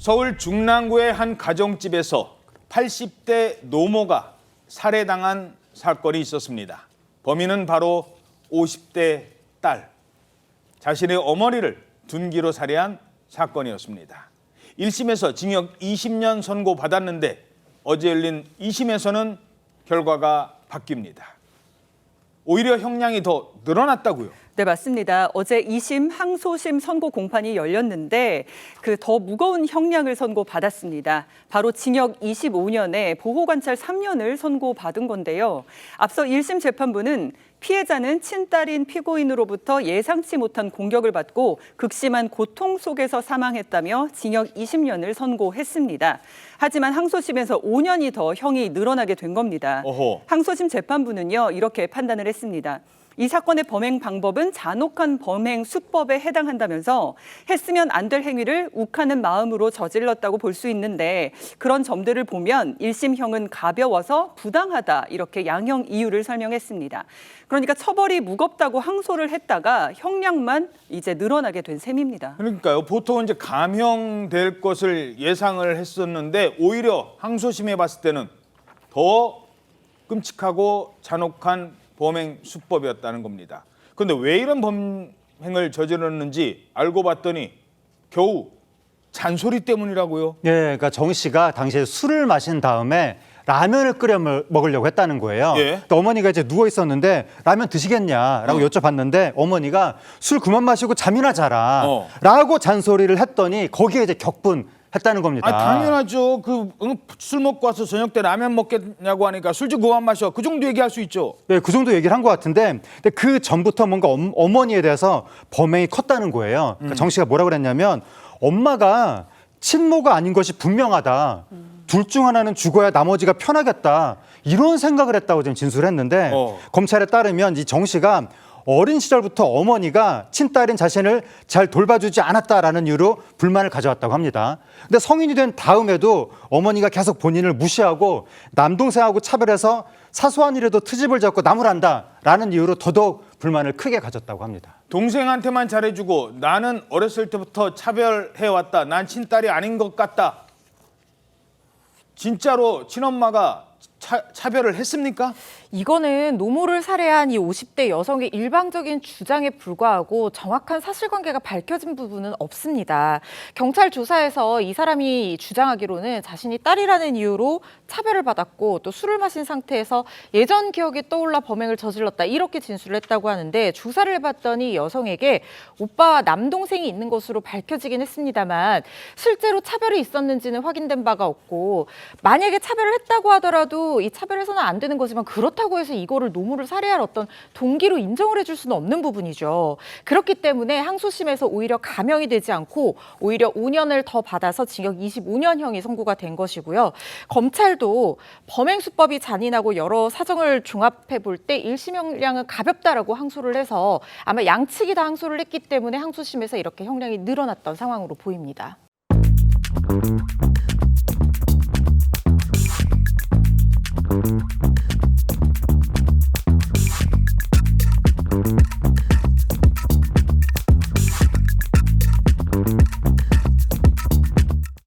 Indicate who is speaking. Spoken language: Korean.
Speaker 1: 서울 중랑구의 한 가정집에서 80대 노모가 살해당한 사건이 있었습니다. 범인은 바로 50대 딸, 자신의 어머니를 둔기로 살해한 사건이었습니다. 1심에서 징역 20년 선고받았는데 어제 열린 2심에서는 결과가 바뀝니다. 오히려 형량이 더 늘어났다고요?
Speaker 2: 네, 맞습니다. 어제 2심 항소심 선고 공판이 열렸는데 그 더 무거운 형량을 선고받았습니다. 바로 징역 25년에 보호관찰 3년을 선고받은 건데요. 앞서 1심 재판부는 피해자는 친딸인 피고인으로부터 예상치 못한 공격을 받고 극심한 고통 속에서 사망했다며 징역 20년을 선고했습니다. 하지만 항소심에서 5년이 더 형이 늘어나게 된 겁니다.
Speaker 1: 어허.
Speaker 2: 항소심 재판부는요, 이렇게 판단을 했습니다. 이 사건의 범행 방법은 잔혹한 범행 수법에 해당한다면서 했으면 안 될 행위를 욱하는 마음으로 저질렀다고 볼 수 있는데 그런 점들을 보면 1심형은 가벼워서 부당하다 이렇게 양형 이유를 설명했습니다. 그러니까 처벌이 무겁다고 항소를 했다가 형량만 이제 늘어나게 된 셈입니다.
Speaker 1: 그러니까요. 보통은 이제 감형될 것을 예상을 했었는데 오히려 항소심에 봤을 때는 더 끔찍하고 잔혹한 범행 수법이었다는 겁니다. 그런데 왜 이런 범행을 저질렀는지 알고 봤더니 겨우 잔소리 때문이라고요?
Speaker 3: 예, 그러니까 정 씨가 당시에 술을 마신 다음에 라면을 끓여 먹으려고 했다는 거예요.
Speaker 1: 예.
Speaker 3: 그러니까 어머니가 이제 누워 있었는데 라면 드시겠냐라고 여쭤봤는데 어머니가 술 그만 마시고 잠이나 자라 라고 잔소리를 했더니 거기에 이제 격분했다는 겁니다.
Speaker 1: 아, 당연하죠. 술 먹고 와서 저녁 때 라면 먹겠냐고 하니까 술 좀 그만 마셔. 그 정도 얘기할 수 있죠.
Speaker 3: 네, 그 정도 얘기를 한 것 같은데 근데 그 전부터 뭔가 어머니에 대해서 범행이 컸다는 거예요. 그러니까 정 씨가 뭐라고 그랬냐면 엄마가 친모가 아닌 것이 분명하다. 둘 중 하나는 죽어야 나머지가 편하겠다. 이런 생각을 했다고 지금 진술을 했는데 검찰에 따르면 이 정 씨가 어린 시절부터 어머니가 친딸인 자신을 잘 돌봐주지 않았다라는 이유로 불만을 가져왔다고 합니다. 근데 성인이 된 다음에도 어머니가 계속 본인을 무시하고 남동생하고 차별해서 사소한 일에도 트집을 잡고 나무란다라는 이유로 더더욱 불만을 크게 가졌다고 합니다.
Speaker 1: 동생한테만 잘해주고 나는 어렸을 때부터 차별해왔다. 난 친딸이 아닌 것 같다. 진짜로 친엄마가 차별을 했습니까?
Speaker 4: 이거는 노모를 살해한 이 50대 여성의 일방적인 주장에 불과하고 정확한 사실관계가 밝혀진 부분은 없습니다. 경찰 조사에서 이 사람이 주장하기로는 자신이 딸이라는 이유로 차별을 받았고 또 술을 마신 상태에서 예전 기억이 떠올라 범행을 저질렀다 이렇게 진술을 했다고 하는데 조사를 해봤더니 여성에게 오빠와 남동생이 있는 것으로 밝혀지긴 했습니다만 실제로 차별이 있었는지는 확인된 바가 없고 만약에 차별을 했다고 하더라도 이 차별해서는 안 되는 거지만 그렇다고 해서 이거를 노모를 살해할 어떤 동기로 인정을 해줄 수는 없는 부분이죠. 그렇기 때문에 항소심에서 오히려 감형이 되지 않고 오히려 5년을 더 받아서 징역 25년형이 선고가 된 것이고요. 검찰도 범행 수법이 잔인하고 여러 사정을 종합해 볼 때 1심 형량은 가볍다라고 항소를 해서 아마 양측이 다 항소를 했기 때문에 항소심에서 이렇게 형량이 늘어났던 상황으로 보입니다.